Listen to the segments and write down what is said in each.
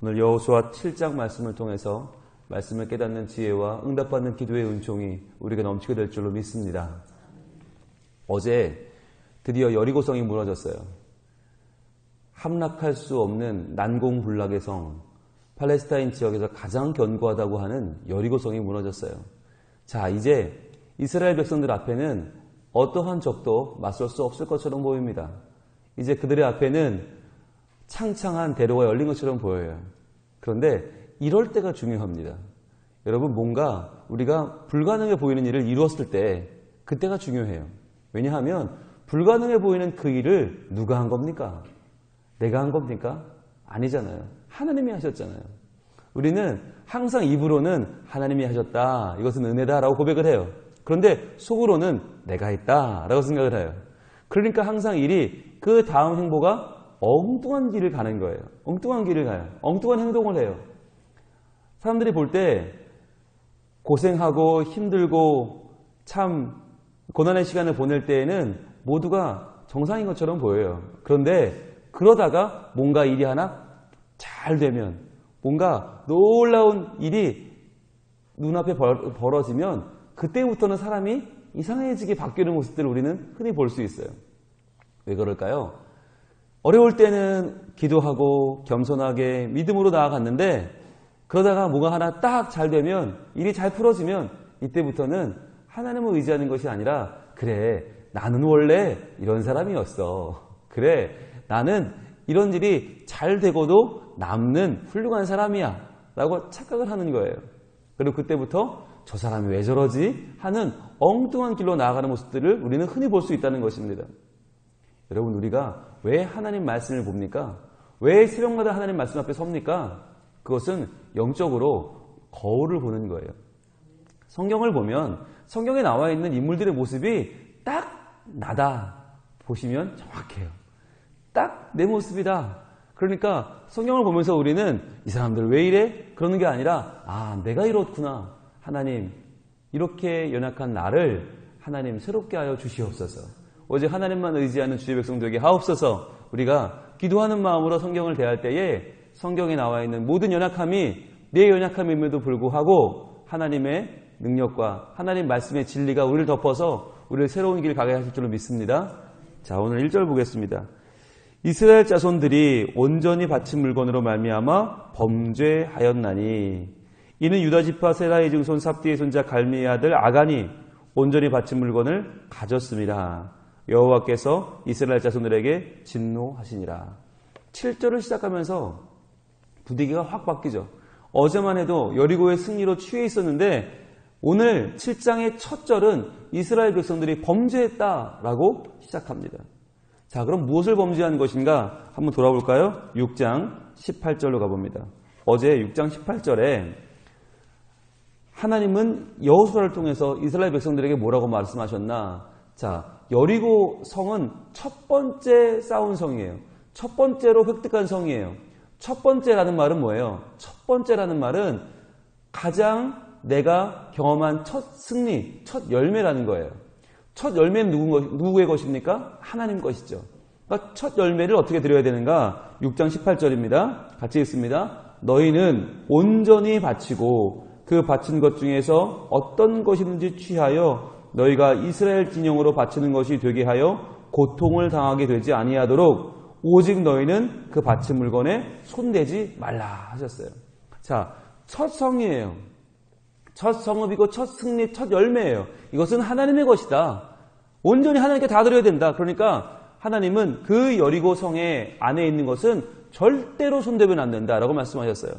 오늘 여호수아 7장 말씀을 통해서 말씀을 깨닫는 지혜와 응답받는 기도의 은총이 우리가 넘치게 될 줄로 믿습니다. 어제 드디어 여리고성이 무너졌어요. 함락할 수 없는 난공불락의 성, 팔레스타인 지역에서 가장 견고하다고 하는 여리고성이 무너졌어요. 자, 이제 이스라엘 백성들 앞에는 어떠한 적도 맞설 수 없을 것처럼 보입니다. 이제 그들의 앞에는 창창한 대로가 열린 것처럼 보여요. 그런데 이럴 때가 중요합니다. 여러분, 뭔가 우리가 불가능해 보이는 일을 이루었을 때 그때가 중요해요. 왜냐하면 불가능해 보이는 그 일을 누가 한 겁니까? 내가 한 겁니까? 아니잖아요. 하나님이 하셨잖아요. 우리는 항상 입으로는 하나님이 하셨다, 이것은 은혜다라고 고백을 해요. 그런데 속으로는 내가 했다라고 생각을 해요. 그러니까 항상 일이 그 다음 행보가 엉뚱한 길을 가는 거예요. 엉뚱한 길을 가요. 엉뚱한 행동을 해요. 사람들이 볼 때 고생하고 힘들고 참 고난의 시간을 보낼 때에는 모두가 정상인 것처럼 보여요. 그런데 그러다가 뭔가 일이 하나 잘 되면, 뭔가 놀라운 일이 눈앞에 벌어지면 그때부터는 사람이 이상해지게 바뀌는 모습들을 우리는 흔히 볼 수 있어요. 왜 그럴까요? 어려울 때는 기도하고 겸손하게 믿음으로 나아갔는데 그러다가 뭐가 하나 딱 잘 되면, 일이 잘 풀어지면 이때부터는 하나님을 의지하는 것이 아니라, 그래, 나는 원래 이런 사람이었어. 그래, 나는 이런 일이 잘 되고도 남는 훌륭한 사람이야 라고 착각을 하는 거예요. 그리고 그때부터 저 사람이 왜 저러지? 하는 엉뚱한 길로 나아가는 모습들을 우리는 흔히 볼 수 있다는 것입니다. 여러분, 우리가 왜 하나님 말씀을 봅니까? 왜 새벽마다 하나님 말씀 앞에 섭니까? 그것은 영적으로 거울을 보는 거예요. 성경을 보면 성경에 나와 있는 인물들의 모습이 딱 나다 보시면 정확해요. 딱 내 모습이다. 그러니까 성경을 보면서 우리는 이 사람들 왜 이래? 그러는 게 아니라, 아, 내가 이렇구나. 하나님, 이렇게 연약한 나를 하나님 새롭게 하여 주시옵소서. 오직 하나님만 의지하는 주의 백성 되게 하옵소서. 우리가 기도하는 마음으로 성경을 대할 때에 성경에 나와 있는 모든 연약함이 내 연약함임에도 불구하고 하나님의 능력과 하나님 말씀의 진리가 우리를 덮어서 우리를 새로운 길 가게 하실 줄로 믿습니다. 자, 오늘 1절 보겠습니다. 이스라엘 자손들이 온전히 바친 물건으로 말미암아 범죄하였나니 이는 유다 지파 세라의 증손 삽디의 손자 갈미의 아들 아간이 온전히 바친 물건을 가졌습니다. 여호와께서 이스라엘 자손들에게 진노하시니라. 7절을 시작하면서 분위기가 확 바뀌죠. 어제만 해도 여리고의 승리로 취해 있었는데 오늘 7장의 첫 절은 이스라엘 백성들이 범죄했다라고 시작합니다. 자, 그럼 무엇을 범죄한 것인가? 한번 돌아볼까요? 6장 18절로 가봅니다. 어제 6장 18절에 하나님은 여호수아를 통해서 이스라엘 백성들에게 뭐라고 말씀하셨나? 자, 여리고 성은 첫 번째 싸운 성이에요. 첫 번째로 획득한 성이에요. 첫 번째라는 말은 뭐예요? 첫 번째라는 말은 가장 내가 경험한 첫 승리, 첫 열매라는 거예요. 첫 열매는 누구의 것입니까? 하나님 것이죠. 그러니까 첫 열매를 어떻게 드려야 되는가? 6장 18절입니다. 같이 읽습니다. 너희는 온전히 바치고 그 바친 것 중에서 어떤 것이든지 취하여 너희가 이스라엘 진영으로 바치는 것이 되게 하여 고통을 당하게 되지 아니하도록 오직 너희는 그 바친 물건에 손대지 말라 하셨어요. 자, 첫 성이에요. 첫 성읍이고 첫 승리, 첫 열매예요. 이것은 하나님의 것이다. 온전히 하나님께 다 드려야 된다. 그러니까 하나님은 그 여리고 성의 안에 있는 것은 절대로 손대면 안 된다라고 말씀하셨어요.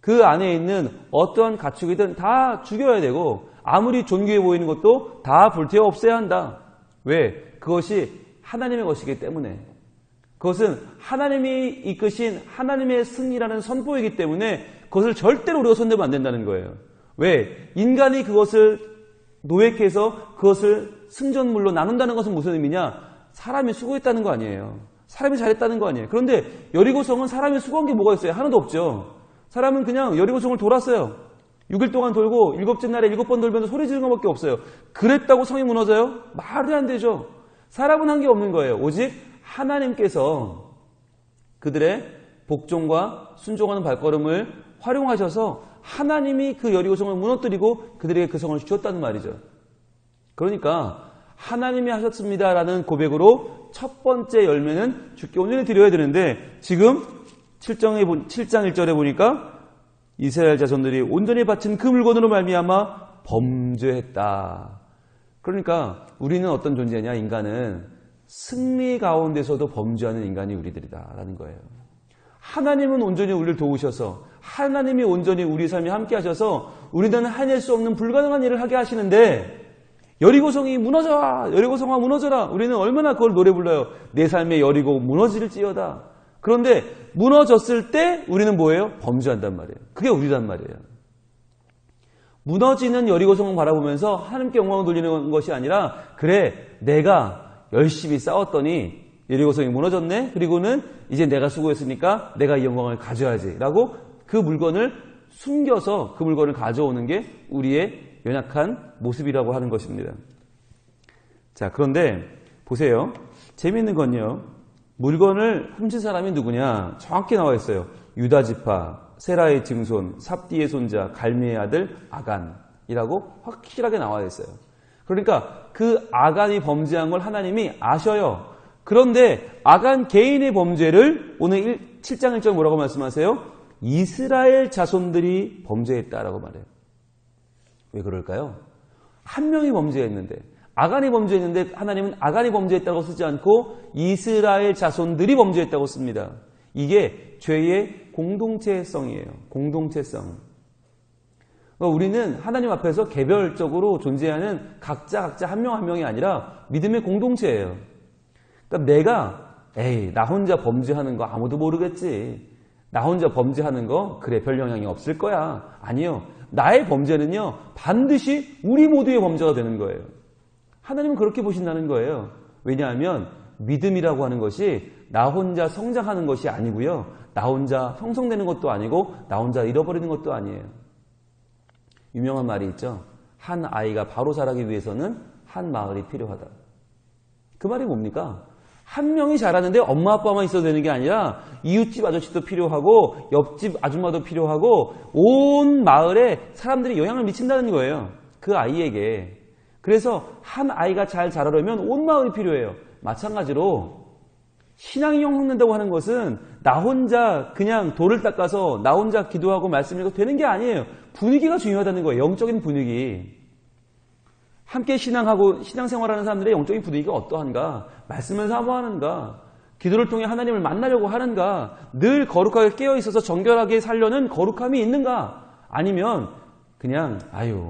그 안에 있는 어떠한 가축이든 다 죽여야 되고 아무리 존귀해 보이는 것도 다 불태워 없애야 한다. 왜? 그것이 하나님의 것이기 때문에. 그것은 하나님이 이끄신 하나님의 승리라는 선포이기 때문에 그것을 절대로 우리가 손대면 안 된다는 거예요. 왜? 인간이 그것을 노획해서 그것을 승전물로 나눈다는 것은 무슨 의미냐? 사람이 수고했다는 거 아니에요. 사람이 잘했다는 거 아니에요. 그런데 여리고성은 사람이 수고한 게 뭐가 있어요? 하나도 없죠. 사람은 그냥 여리고성을 돌았어요. 6일 동안 돌고 7째 날에 7번 돌면서 소리 지르는 것밖에 없어요. 그랬다고 성이 무너져요? 말이 안 되죠. 사람은 한 게 없는 거예요. 오직 하나님께서 그들의 복종과 순종하는 발걸음을 활용하셔서 하나님이 그 여리고성을 무너뜨리고 그들에게 그 성을 주었다는 말이죠. 그러니까 하나님이 하셨습니다라는 고백으로 첫 번째 열매는 주께 온전히 드려야 되는데 지금 7장 1절에 보니까 이스라엘 자손들이 온전히 바친 그 물건으로 말미암아 범죄했다. 그러니까 우리는 어떤 존재냐? 인간은 승리 가운데서도 범죄하는 인간이 우리들이다라는 거예요. 하나님은 온전히 우리를 도우셔서 하나님이 온전히 우리 삶에 함께 하셔서 우리는 해낼 수 없는 불가능한 일을 하게 하시는데 여리고성이 무너져라! 여리고성아 무너져라! 우리는 얼마나 그걸 노래 불러요. 내 삶의 여리고 무너질지어다. 그런데 무너졌을 때 우리는 뭐예요? 범죄한단 말이에요. 그게 우리란 말이에요. 무너지는 여리고성을 바라보면서 하나님께 영광을 돌리는 것이 아니라 그래 내가 열심히 싸웠더니 여리고성이 무너졌네. 그리고는 이제 내가 수고했으니까 내가 이 영광을 가져야지 라고 그 물건을 숨겨서 그 물건을 가져오는 게 우리의 연약한 모습이라고 하는 것입니다. 자, 그런데 보세요. 재미있는 건요. 물건을 훔친 사람이 누구냐? 정확히 나와 있어요. 유다 지파, 세라의 증손, 삽디의 손자, 갈미의 아들 아간이라고 확실하게 나와 있어요. 그러니까 그 아간이 범죄한 걸 하나님이 아셔요. 그런데 아간 개인의 범죄를 오늘 7장 1절 뭐라고 말씀하세요? 이스라엘 자손들이 범죄했다라고 말해요. 왜 그럴까요? 한 명이 범죄했는데 아간이 범죄했는데 하나님은 아간이 범죄했다고 쓰지 않고 이스라엘 자손들이 범죄했다고 씁니다. 이게 죄의 공동체성이에요. 공동체성. 우리는 하나님 앞에서 개별적으로 존재하는 각자 한 명 한 명이 아니라 믿음의 공동체예요. 그러니까 내가 나 혼자 범죄하는 거 아무도 모르겠지. 나 혼자 범죄하는 거 그래 별 영향이 없을 거야. 아니요. 나의 범죄는요 반드시 우리 모두의 범죄가 되는 거예요. 하나님은 그렇게 보신다는 거예요. 왜냐하면 믿음이라고 하는 것이 나 혼자 성장하는 것이 아니고요. 나 혼자 형성되는 것도 아니고 나 혼자 잃어버리는 것도 아니에요. 유명한 말이 있죠. 한 아이가 바로 자라기 위해서는 한 마을이 필요하다. 그 말이 뭡니까? 한 명이 자라는데 엄마 아빠만 있어도 되는 게 아니라 이웃집 아저씨도 필요하고 옆집 아줌마도 필요하고 온 마을에 사람들이 영향을 미친다는 거예요. 그 아이에게. 그래서 한 아이가 잘 자라려면 온 마을이 필요해요. 마찬가지로 신앙이 형성된다고 하는 것은 나 혼자 그냥 돌을 닦아서 나 혼자 기도하고 말씀 읽고 되는 게 아니에요. 분위기가 중요하다는 거예요. 영적인 분위기. 함께 신앙생활하는 사람들의 영적인 분위기가 어떠한가? 말씀을 사모하는가? 기도를 통해 하나님을 만나려고 하는가? 늘 거룩하게 깨어있어서 정결하게 살려는 거룩함이 있는가? 아니면 그냥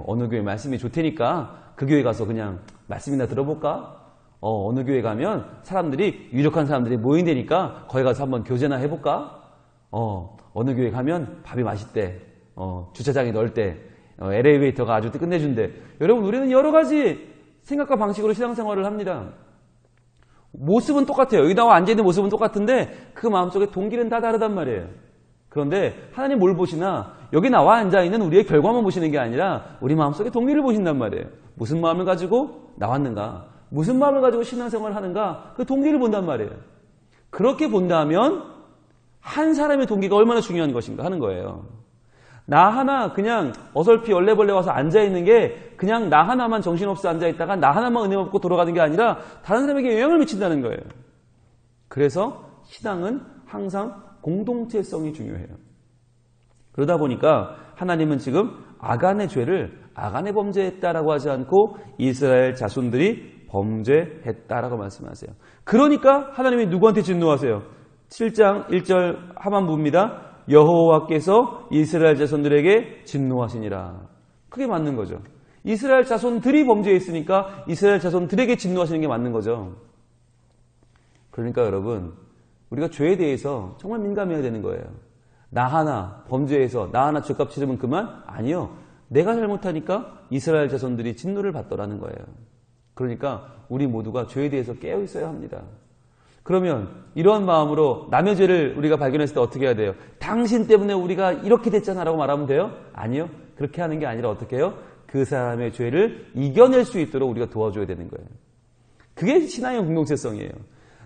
어느 교회 말씀이 좋다니까 그 교회 가서 그냥 말씀이나 들어볼까? 어느 교회 가면 사람들이 유력한 사람들이 모인다니까 거기 가서 한번 교제나 해볼까? 어느 교회 가면 밥이 맛있대. 주차장이 넓대. 엘리베이터가 아주 끝내준대. 여러분 우리는 여러 가지 생각과 방식으로 신앙생활을 합니다. 모습은 똑같아요. 여기 나와 앉아있는 모습은 똑같은데 그 마음속에 동기는 다 다르단 말이에요. 그런데 하나님 뭘 보시나? 여기 나와 앉아있는 우리의 결과만 보시는 게 아니라 우리 마음속에 동기를 보신단 말이에요. 무슨 마음을 가지고 나왔는가? 무슨 마음을 가지고 신앙생활을 하는가? 그 동기를 본단 말이에요. 그렇게 본다면 한 사람의 동기가 얼마나 중요한 것인가 하는 거예요. 나 하나 그냥 어설피 얼레벌레 와서 앉아있는 게 그냥 나 하나만 정신없이 앉아있다가 나 하나만 은혜 받고 돌아가는 게 아니라 다른 사람에게 영향을 미친다는 거예요. 그래서 신앙은 항상 공동체성이 중요해요. 그러다 보니까 하나님은 지금 아간의 죄를 아간의 범죄했다라고 하지 않고 이스라엘 자손들이 범죄했다라고 말씀하세요. 그러니까 하나님이 누구한테 진노하세요? 7장 1절 하반부입니다. 여호와께서 이스라엘 자손들에게 진노하시니라. 그게 맞는 거죠. 이스라엘 자손들이 범죄했으니까 이스라엘 자손들에게 진노하시는 게 맞는 거죠. 그러니까 여러분 우리가 죄에 대해서 정말 민감해야 되는 거예요. 나 하나 범죄해서 나 하나 죄값 치르면 그만? 아니요. 내가 잘못하니까 이스라엘 자손들이 진노를 받더라는 거예요. 그러니까 우리 모두가 죄에 대해서 깨어 있어야 합니다. 그러면 이러한 마음으로 남의 죄를 우리가 발견했을 때 어떻게 해야 돼요? 당신 때문에 우리가 이렇게 됐잖아 라고 말하면 돼요? 아니요. 그렇게 하는 게 아니라 어떻게 해요? 그 사람의 죄를 이겨낼 수 있도록 우리가 도와줘야 되는 거예요. 그게 신앙의 공동체성이에요.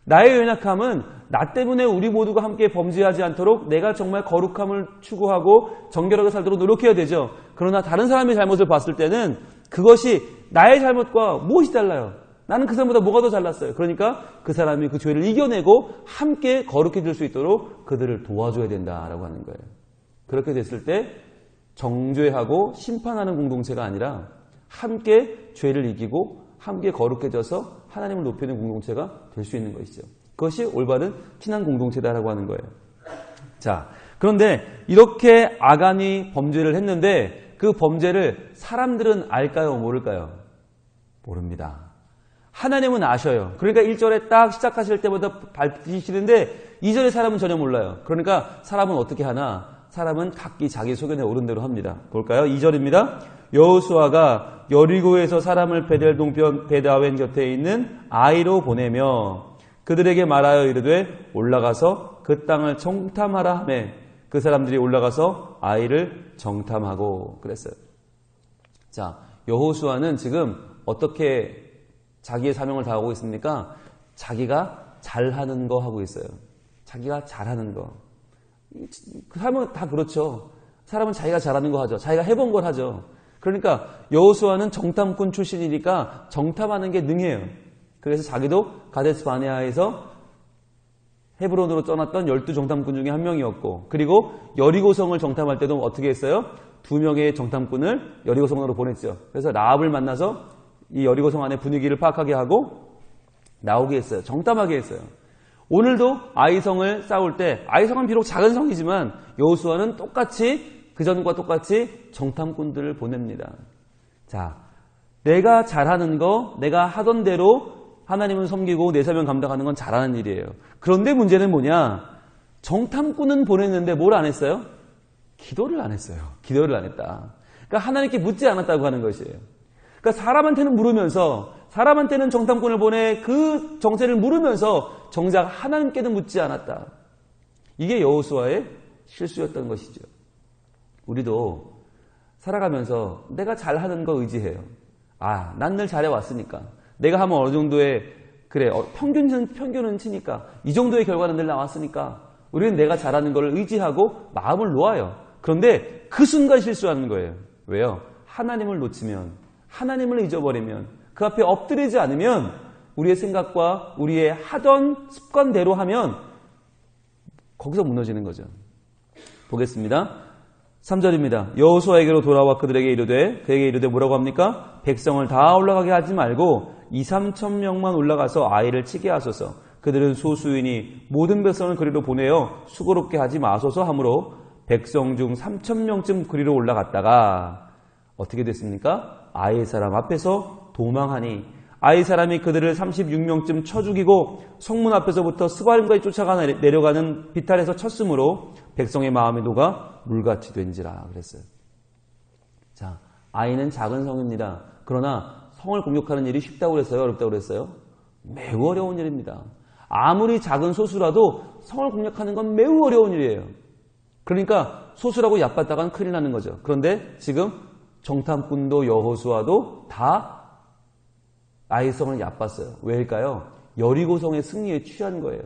나의 연약함은 나 때문에 우리 모두가 함께 범죄하지 않도록 내가 정말 거룩함을 추구하고 정결하게 살도록 노력해야 되죠. 그러나 다른 사람의 잘못을 봤을 때는 그것이 나의 잘못과 무엇이 달라요? 나는 그 사람보다 뭐가 더 잘났어요. 그러니까 그 사람이 그 죄를 이겨내고 함께 거룩해질 수 있도록 그들을 도와줘야 된다라고 하는 거예요. 그렇게 됐을 때 정죄하고 심판하는 공동체가 아니라 함께 죄를 이기고 함께 거룩해져서 하나님을 높이는 공동체가 될 수 있는 것이죠. 그것이 올바른 신앙 공동체다라고 하는 거예요. 자, 그런데 이렇게 아간이 범죄를 했는데 그 범죄를 사람들은 알까요? 모를까요? 모릅니다. 하나님은 아셔요. 그러니까 1절에 딱 시작하실 때마다 밝히시는데 2절의 사람은 전혀 몰라요. 그러니까 사람은 어떻게 하나? 사람은 각기 자기 소견에 오른 대로 합니다. 볼까요? 2절입니다. 여호수아가 여리고에서 사람을 베델 동편 베다웬 곁에 있는 아이로 보내며 그들에게 말하여 이르되 올라가서 그 땅을 정탐하라 하매 그 사람들이 올라가서 아이를 정탐하고 그랬어요. 자, 여호수아는 지금 어떻게 자기의 사명을 다하고 있습니까? 자기가 잘하는 거 하고 있어요. 자기가 잘하는 거. 그 사람은 다 그렇죠. 사람은 자기가 잘하는 거 하죠. 자기가 해본 걸 하죠. 그러니까 여호수아는 정탐꾼 출신이니까 정탐하는 게 능해요. 그래서 자기도 가데스 바네아에서 헤브론으로 떠났던 12정탐꾼 중에 한 명이었고, 그리고 여리고성을 정탐할 때도 어떻게 했어요? 2명의 정탐꾼을 여리고성으로 보냈죠. 그래서 라합을 만나서 이 여리고성 안의 분위기를 파악하게 하고 나오게 했어요. 정탐하게 했어요. 오늘도 아이성을 싸울 때, 아이성은 비록 작은 성이지만 여호수아는 똑같이 그전과 똑같이 정탐꾼들을 보냅니다. 자, 내가 잘하는 거, 내가 하던 대로 하나님을 섬기고 내 사명 감당하는 건 잘하는 일이에요. 그런데 문제는 뭐냐? 정탐꾼은 보냈는데 뭘 안 했어요? 기도를 안 했어요. 기도를 안 했다. 그러니까 하나님께 묻지 않았다고 하는 것이에요. 그러니까 사람한테는 물으면서, 사람한테는 정탐꾼을 보내 그 정체를 물으면서 정작 하나님께는 묻지 않았다. 이게 여호수아의 실수였던 것이죠. 우리도 살아가면서 내가 잘하는 거 의지해요. 아, 난 늘 잘해왔으니까. 내가 하면 어느 정도의, 그래, 평균은 치니까. 이 정도의 결과는 늘 나왔으니까. 우리는 내가 잘하는 걸 의지하고 마음을 놓아요. 그런데 그 순간 실수하는 거예요. 왜요? 하나님을 놓치면, 하나님을 잊어버리면, 그 앞에 엎드리지 않으면 우리의 생각과 우리의 하던 습관대로 하면 거기서 무너지는 거죠. 보겠습니다. 3절입니다. 여호수아에게로 돌아와 그들에게 이르되, 그에게 이르되 뭐라고 합니까? 백성을 다 올라가게 하지 말고 2-3천 명만 올라가서 아이를 치게 하소서. 그들은 소수이니 모든 백성을 그리로 보내어 수고롭게 하지 마소서 하므로 백성 중 3천 명쯤 그리로 올라갔다가 어떻게 됐습니까? 아이 사람 앞에서 도망하니 아이 사람이 그들을 36명쯤 쳐 죽이고 성문 앞에서부터 스바림까지 쫓아가 내려가는 비탈에서 쳤으므로 백성의 마음이 녹아 물같이 된지라 그랬어요. 자, 아이는 작은 성입니다. 그러나 성을 공격하는 일이 쉽다고 그랬어요? 어렵다고 그랬어요? 매우 어려운 일입니다. 아무리 작은 소수라도 성을 공략하는 건 매우 어려운 일이에요. 그러니까 소수라고 얕봤다간 큰일 나는 거죠. 그런데 지금 정탐꾼도 여호수아도 다 아이성을 얕봤어요. 왜일까요? 여리고성의 승리에 취한 거예요.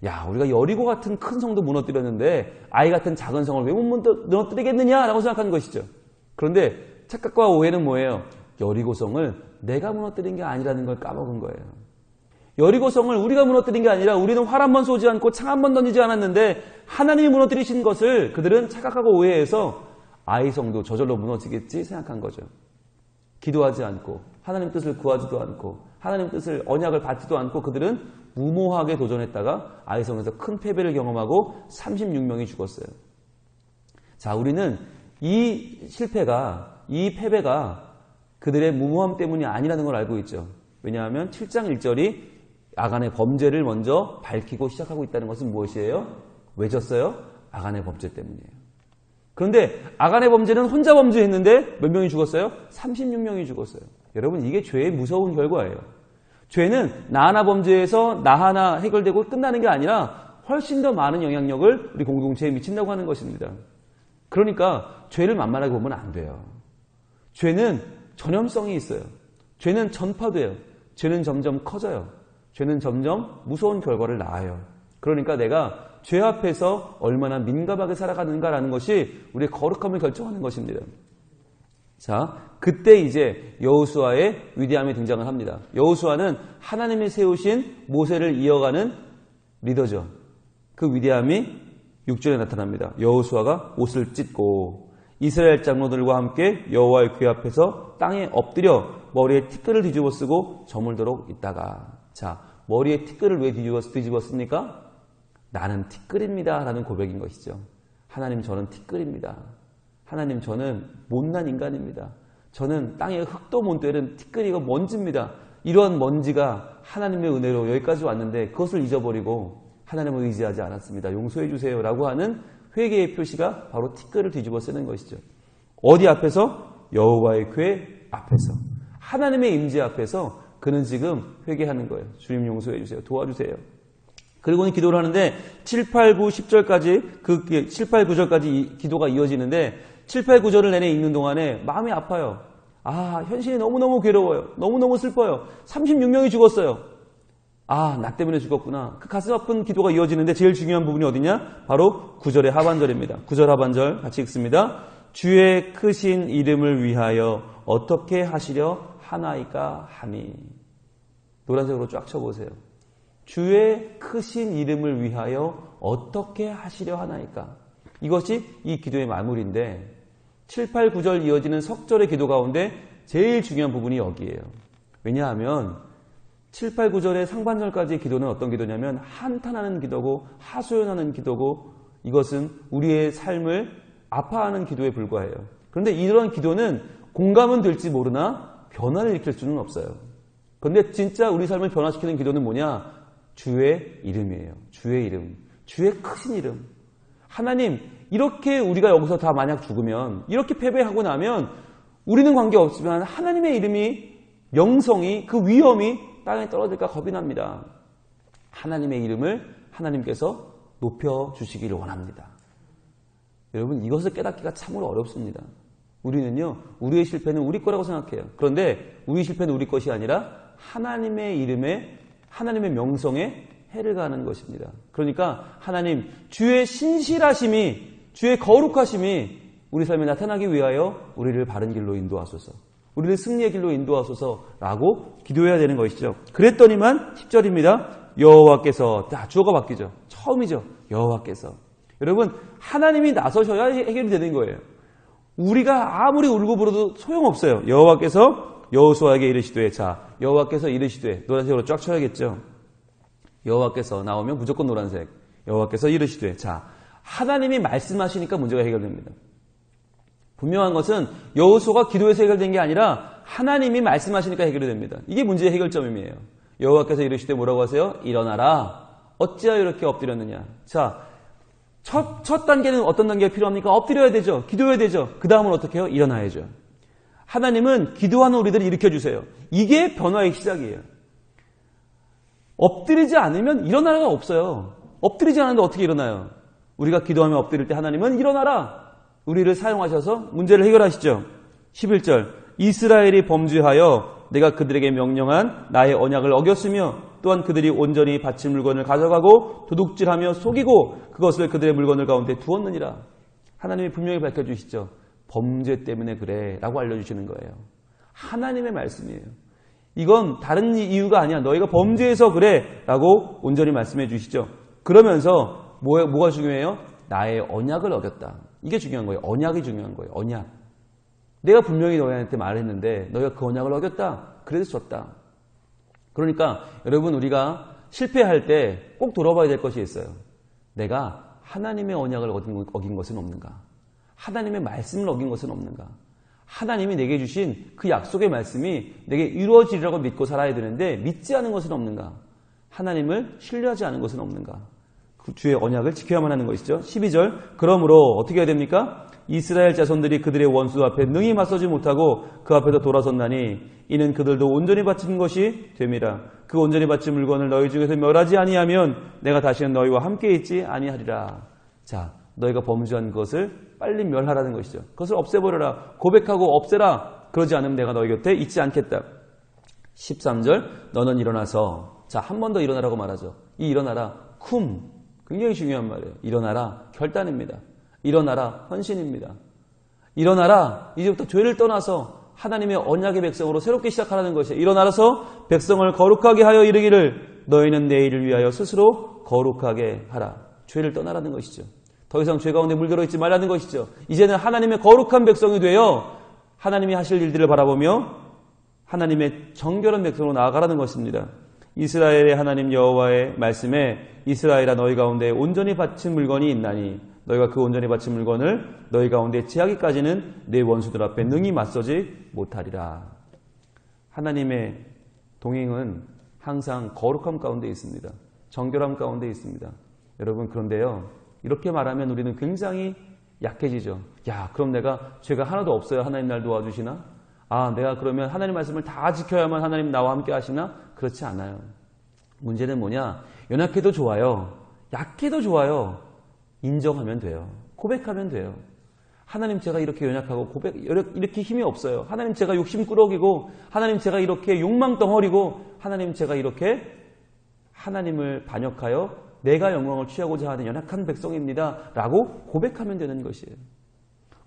야, 우리가 여리고 같은 큰 성도 무너뜨렸는데 아이 같은 작은 성을 왜 못 무너뜨리겠느냐라고 생각하는 것이죠. 그런데 착각과 오해는 뭐예요? 여리고성을 내가 무너뜨린 게 아니라는 걸 까먹은 거예요. 여리고성을 우리가 무너뜨린 게 아니라 우리는 활 한 번 쏘지 않고 창 한 번 던지지 않았는데 하나님이 무너뜨리신 것을 그들은 착각하고 오해해서 아이성도 저절로 무너지겠지 생각한 거죠. 기도하지 않고 하나님 뜻을 구하지도 않고 하나님 뜻을 언약을 받지도 않고 그들은 무모하게 도전했다가 아이성에서 큰 패배를 경험하고 36명이 죽었어요. 자, 우리는 이 실패가, 이 패배가 그들의 무모함 때문이 아니라는 걸 알고 있죠. 왜냐하면 7장 1절이 아간의 범죄를 먼저 밝히고 시작하고 있다는 것은 무엇이에요? 왜 졌어요? 아간의 범죄 때문이에요. 그런데 아간의 범죄는 혼자 범죄했는데 몇 명이 죽었어요? 36명이 죽었어요. 여러분, 이게 죄의 무서운 결과예요. 죄는 나 하나 범죄해서 나 하나 해결되고 끝나는 게 아니라 훨씬 더 많은 영향력을 우리 공동체에 미친다고 하는 것입니다. 그러니까 죄를 만만하게 보면 안 돼요. 죄는 전염성이 있어요. 죄는 전파돼요. 죄는 점점 커져요. 죄는 점점 무서운 결과를 낳아요. 그러니까 내가 죄 앞에서 얼마나 민감하게 살아가는가라는 것이 우리의 거룩함을 결정하는 것입니다. 자, 그때 이제 여호수아의 위대함이 등장을 합니다. 여호수아는 하나님이 세우신 모세를 이어가는 리더죠. 그 위대함이 6절에 나타납니다. 여호수아가 옷을 찢고 이스라엘 장로들과 함께 여호와의 궤 앞에서 땅에 엎드려 머리에 티끌을 뒤집어 쓰고 저물도록 있다가, 자, 머리에 티끌을 왜 뒤집었습니까? 나는 티끌입니다 라는 고백인 것이죠. 하나님, 저는 티끌입니다. 하나님, 저는 못난 인간입니다. 저는 땅에 흙도 못 되는 티끌이고 먼지입니다. 이러한 먼지가 하나님의 은혜로 여기까지 왔는데 그것을 잊어버리고 하나님을 의지하지 않았습니다. 용서해 주세요 라고 하는 회개의 표시가 바로 티끌을 뒤집어 쓰는 것이죠. 어디 앞에서? 여호와의 궤 앞에서, 하나님의 임재 앞에서 그는 지금 회개하는 거예요. 주님 용서해 주세요. 도와주세요. 그리고는 기도를 하는데 7, 8, 9, 10절까지 7, 8, 9절까지 기도가 이어지는데 7, 8, 9절을 내내 읽는 동안에 마음이 아파요. 아, 현실이 너무너무 괴로워요. 너무너무 슬퍼요. 36명이 죽었어요. 아, 나 때문에 죽었구나. 그 가슴 아픈 기도가 이어지는데 제일 중요한 부분이 어디냐? 바로 9절의 하반절입니다. 9절 하반절 같이 읽습니다. 주의 크신 이름을 위하여 어떻게 하시려 하나이까 하니. 노란색으로 쫙 쳐보세요. 주의 크신 이름을 위하여 어떻게 하시려 하나이까. 이것이 이 기도의 마무리인데 7, 8, 9절 이어지는 석절의 기도 가운데 제일 중요한 부분이 여기에요. 왜냐하면 7, 8, 9절의 상반절까지의 기도는 어떤 기도냐면 한탄하는 기도고 하소연하는 기도고 이것은 우리의 삶을 아파하는 기도에 불과해요. 그런데 이런 기도는 공감은 될지 모르나 변화를 일으킬 수는 없어요. 그런데 진짜 우리 삶을 변화시키는 기도는 뭐냐? 주의 이름이에요. 주의 이름. 주의 크신 이름. 하나님, 이렇게 우리가 여기서 다 만약 죽으면, 이렇게 패배하고 나면 우리는 관계없지만 하나님의 이름이, 명성이, 그 위엄이 땅에 떨어질까 겁이 납니다. 하나님의 이름을 하나님께서 높여주시기를 원합니다. 여러분, 이것을 깨닫기가 참으로 어렵습니다. 우리는요, 우리의 실패는 우리 거라고 생각해요. 그런데 우리 실패는 우리 것이 아니라 하나님의 이름에, 하나님의 명성에 해를 가하는 것입니다. 그러니까 하나님, 주의 신실하심이, 주의 거룩하심이 우리 삶에 나타나기 위하여 우리를 바른 길로 인도하소서, 우리를 승리의 길로 인도하소서라고 기도해야 되는 것이죠. 그랬더니만 10절입니다. 여호와께서, 주어가 바뀌죠. 처음이죠. 여호와께서. 여러분, 하나님이 나서셔야 해결이 되는 거예요. 우리가 아무리 울고 불어도 소용없어요. 여호와께서 여호수아에게 이르시되, 자, 여호와께서 이르시되, 노란색으로 쫙 쳐야겠죠. 여호와께서 나오면 무조건 노란색. 여호와께서 이르시되, 자, 하나님이 말씀하시니까 문제가 해결됩니다. 분명한 것은 여호수아가 기도해서 해결된 게 아니라 하나님이 말씀하시니까 해결이 됩니다. 이게 문제의 해결점이에요. 여호와께서 이르시되 뭐라고 하세요? 일어나라. 어찌하여 이렇게 엎드렸느냐. 자, 첫 단계는 어떤 단계가 필요합니까? 엎드려야 되죠. 기도해야 되죠. 그 다음은 어떻게 해요? 일어나야죠. 하나님은 기도하는 우리들을 일으켜주세요. 이게 변화의 시작이에요. 엎드리지 않으면 일어나라가 없어요. 엎드리지 않는데 어떻게 일어나요? 우리가 기도하며 엎드릴 때 하나님은 일어나라. 우리를 사용하셔서 문제를 해결하시죠. 11절, 이스라엘이 범죄하여 내가 그들에게 명령한 나의 언약을 어겼으며 또한 그들이 온전히 바친 물건을 가져가고 도둑질하며 속이고 그것을 그들의 물건을 가운데 두었느니라. 하나님이 분명히 밝혀주시죠. 범죄 때문에 그래 라고 알려주시는 거예요. 하나님의 말씀이에요. 이건 다른 이유가 아니야. 너희가 범죄해서 그래 라고 온전히 말씀해 주시죠. 그러면서 뭐가 중요해요? 나의 언약을 어겼다. 이게 중요한 거예요. 언약이 중요한 거예요. 언약. 내가 분명히 너희한테 말했는데 너희가 그 언약을 어겼다. 그래서 졌다. 그러니까 여러분, 우리가 실패할 때 꼭 돌아봐야 될 것이 있어요. 내가 하나님의 언약을 어긴 것은 없는가? 하나님의 말씀을 어긴 것은 없는가? 하나님이 내게 주신 그 약속의 말씀이 내게 이루어지리라고 믿고 살아야 되는데 믿지 않은 것은 없는가? 하나님을 신뢰하지 않은 것은 없는가? 그 주의 언약을 지켜야만 하는 것이죠. 12절, 그러므로 어떻게 해야 됩니까? 이스라엘 자손들이 그들의 원수 앞에 능히 맞서지 못하고 그 앞에서 돌아섰나니 이는 그들도 온전히 바친 것이 됨이라. 그 온전히 바친 물건을 너희 중에서 멸하지 아니하면 내가 다시는 너희와 함께 있지 아니하리라. 자, 너희가 범죄한 것을 빨리 멸하라는 것이죠. 그것을 없애버려라. 고백하고 없애라. 그러지 않으면 내가 너희 곁에 있지 않겠다. 13절, 너는 일어나서 자, 한 번 더 일어나라고 말하죠. 이 일어나라, 쿰. 굉장히 중요한 말이에요. 일어나라, 결단입니다. 일어나라, 헌신입니다. 일어나라, 이제부터 죄를 떠나서 하나님의 언약의 백성으로 새롭게 시작하라는 것이에요. 일어나서 백성을 거룩하게 하여 이르기를 너희는 내 일을 위하여 스스로 거룩하게 하라. 죄를 떠나라는 것이죠. 더 이상 죄 가운데 물들어 있지 말라는 것이죠. 이제는 하나님의 거룩한 백성이 되어 하나님이 하실 일들을 바라보며 하나님의 정결한 백성으로 나아가라는 것입니다. 이스라엘의 하나님 여호와의 말씀에 이스라엘아 너희 가운데 온전히 바친 물건이 있나니 너희가 그 온전히 바친 물건을 너희 가운데 제하기까지는 내 원수들 앞에 능히 맞서지 못하리라. 하나님의 동행은 항상 거룩함 가운데 있습니다. 정결함 가운데 있습니다. 여러분, 그런데요, 이렇게 말하면 우리는 굉장히 약해지죠. 야, 그럼 내가 죄가 하나도 없어야 하나님 날 도와주시나? 아, 내가 그러면 하나님 말씀을 다 지켜야만 하나님 나와 함께 하시나? 그렇지 않아요. 문제는 뭐냐? 연약해도 좋아요. 약해도 좋아요. 인정하면 돼요. 고백하면 돼요. 하나님, 제가 이렇게 연약하고 이렇게 힘이 없어요. 하나님, 제가 욕심꾸러기고, 하나님, 제가 이렇게 욕망덩어리고, 하나님, 제가 이렇게 하나님을 반역하여 내가 영광을 취하고자 하는 연약한 백성입니다. 라고 고백하면 되는 것이에요.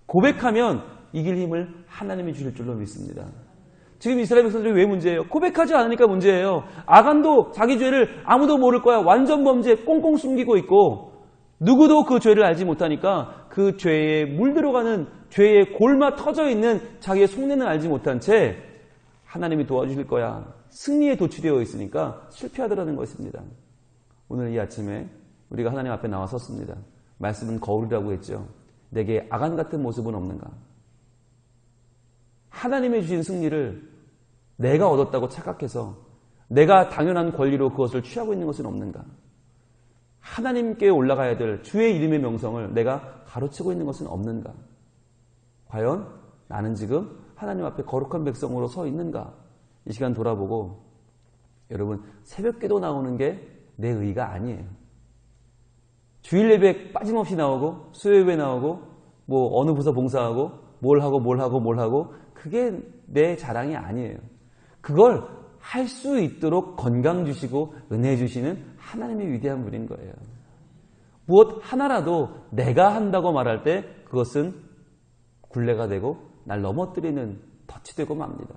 고백하면 이길 힘을 하나님이 주실 줄로 믿습니다. 지금 이스라엘 백성들이 왜 문제예요? 고백하지 않으니까 문제예요. 아간도 자기 죄를 아무도 모를 거야. 완전 범죄 꽁꽁 숨기고 있고, 누구도 그 죄를 알지 못하니까 그 죄에 물들어가는, 죄에 골마 터져 있는 자기의 속내는 알지 못한 채 하나님이 도와주실 거야. 승리에 도취되어 있으니까 실패하더라는 것입니다. 오늘 이 아침에 우리가 하나님 앞에 나와 섰습니다. 말씀은 거울이라고 했죠. 내게 아간 같은 모습은 없는가? 하나님이 주신 승리를 내가 얻었다고 착각해서 내가 당연한 권리로 그것을 취하고 있는 것은 없는가? 하나님께 올라가야 될 주의 이름의 명성을 내가 가로채고 있는 것은 없는가? 과연 나는 지금 하나님 앞에 거룩한 백성으로 서 있는가? 이 시간 돌아보고, 여러분, 새벽기도 나오는 게 내 의가 아니에요. 주일 예배 빠짐없이 나오고, 수요예배 나오고, 뭐 어느 부서 봉사하고, 뭘 하고 그게 내 자랑이 아니에요. 그걸 할 수 있도록 건강 주시고 은혜 주시는 하나님의 위대한 분인 거예요. 무엇 하나라도 내가 한다고 말할 때 그것은 굴레가 되고 날 넘어뜨리는 덫이 되고 맙니다.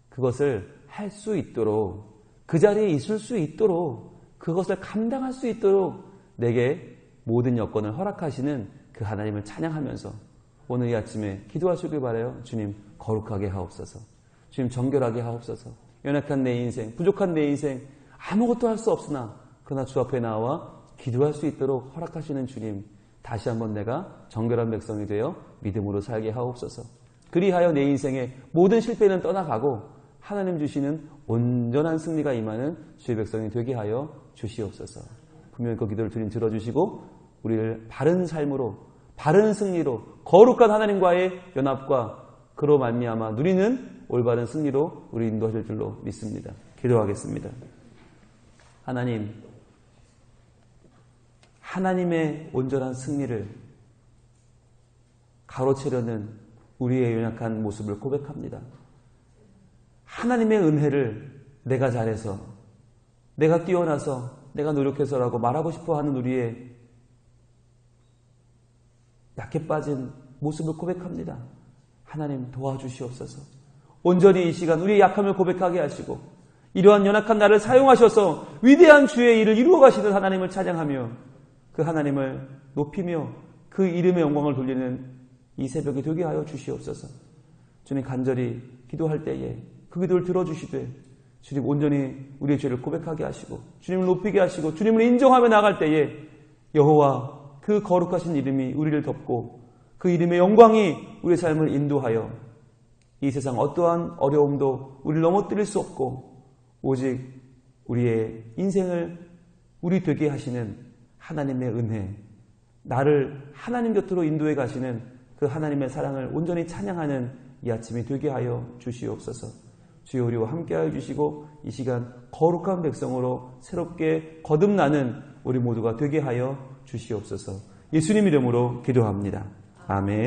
그것을 할 수 있도록, 그 자리에 있을 수 있도록, 그것을 감당할 수 있도록 내게 모든 여건을 허락하시는 그 하나님을 찬양하면서 오늘 이 아침에 기도하시길 바라요. 주님, 거룩하게 하옵소서. 주님, 정결하게 하옵소서. 연약한 내 인생, 부족한 내 인생, 아무것도 할 수 없으나 그러나 주 앞에 나와 기도할 수 있도록 허락하시는 주님, 다시 한번 내가 정결한 백성이 되어 믿음으로 살게 하옵소서. 그리하여 내 인생의 모든 실패는 떠나가고 하나님 주시는 온전한 승리가 임하는 주의 백성이 되게 하여 주시옵소서. 분명히 그 기도를 주님 들어주시고 우리를 바른 삶으로, 바른 승리로, 거룩한 하나님과의 연합과 그로 말미암아 누리는 올바른 승리로 우리 인도하실 줄로 믿습니다. 기도하겠습니다. 하나님, 하나님의 온전한 승리를 가로채려는 우리의 연약한 모습을 고백합니다. 하나님의 은혜를 내가 잘해서, 내가 뛰어나서, 내가 노력해서라고 말하고 싶어 하는 우리의 약해 빠진 모습을 고백합니다. 하나님, 도와주시옵소서. 온전히 이 시간 우리의 약함을 고백하게 하시고 이러한 연약한 나를 사용하셔서 위대한 주의 일을 이루어 가시는 하나님을 찬양하며 그 하나님을 높이며 그 이름의 영광을 돌리는 이 새벽이 되게 하여 주시옵소서. 주님, 간절히 기도할 때에 그 기도를 들어주시되 주님, 온전히 우리의 죄를 고백하게 하시고 주님을 높이게 하시고 주님을 인정하며 나갈 때에 여호와 그 거룩하신 이름이 우리를 덮고 그 이름의 영광이 우리의 삶을 인도하여 이 세상 어떠한 어려움도 우리를 넘어뜨릴 수 없고 오직 우리의 인생을 우리 되게 하시는 하나님의 은혜, 나를 하나님 곁으로 인도해 가시는 그 하나님의 사랑을 온전히 찬양하는 이 아침이 되게 하여 주시옵소서. 주여, 우리와 함께하여 주시고 이 시간 거룩한 백성으로 새롭게 거듭나는 우리 모두가 되게 하여 주시옵소서. 예수님 이름으로 기도합니다. 아멘.